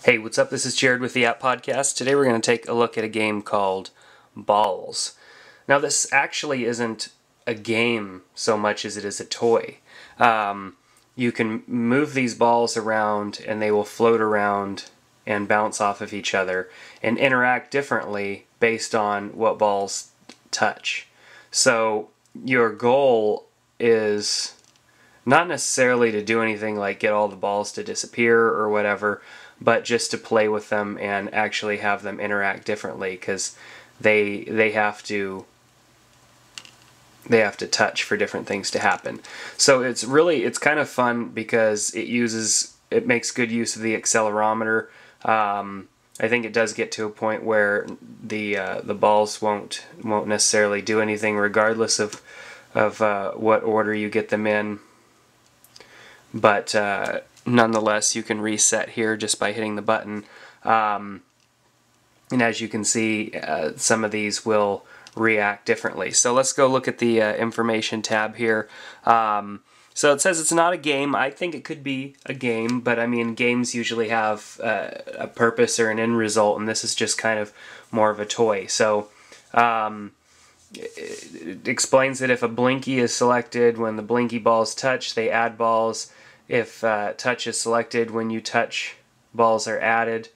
Hey, what's up? This is Jared with the App Podcast. Today we're going to take a look at a game called Balls. Now this actually isn't a game so much as it is a toy. You can move these balls around and they will float around and bounce off of each other and interact differently based on what balls touch. So your goal is not necessarily to do anything like get all the balls to disappear or whatever, but just to play with them and actually have them interact differently, because they have to touch for different things to happen. So it's kind of fun because it makes good use of the accelerometer. I think it does get to a point where the balls won't necessarily do anything regardless of what order you get them in. But nonetheless, you can reset here just by hitting the button. And as you can see, some of these will react differently. So let's go look at the information tab here. So it says it's not a game. I think it could be a game, but I mean, games usually have a purpose or an end result, and this is just kind of more of a toy. So it explains that if a blinky is selected, when the blinky balls touch, they add balls. If touch is selected, when you touch, balls are added.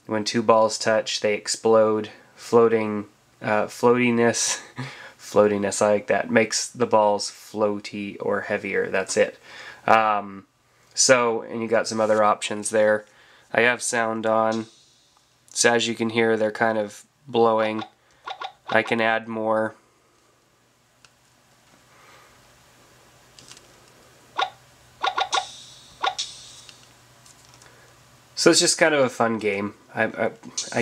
When two balls touch, they explode. Floatiness, floatiness, I like that, makes the balls floaty or heavier. That's it. And you got some other options there. I have sound on, so as you can hear, they're kind of blowing. I can add more. So it's just kind of a fun game. I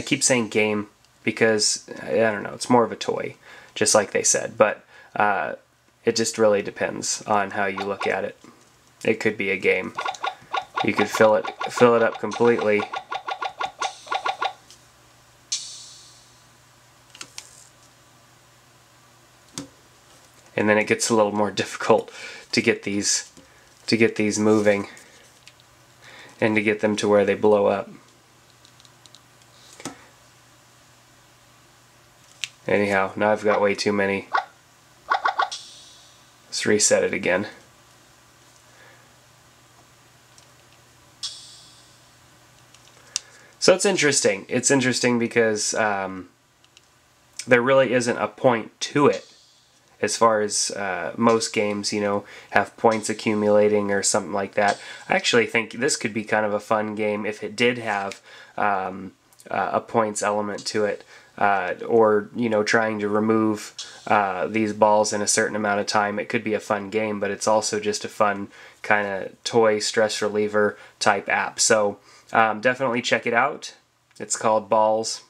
keep saying game because, I don't know, it's more of a toy, just like they said. But it just really depends on how you look at it. It could be a game. You could fill it up completely. And then it gets a little more difficult to get these moving and to get them to where they blow up. Anyhow, now I've got way too many. Let's reset it again. So it's interesting. It's interesting because there really isn't a point to it. As far as most games, have points accumulating or something like that. I actually think this could be kind of a fun game if it did have a points element to it, or trying to remove these balls in a certain amount of time. It could be a fun game, but it's also just a fun kind of toy stress reliever type app. So definitely check it out. It's called Balls,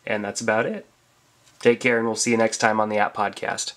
and that's about it. Take care, and we'll see you next time on the App Podcast.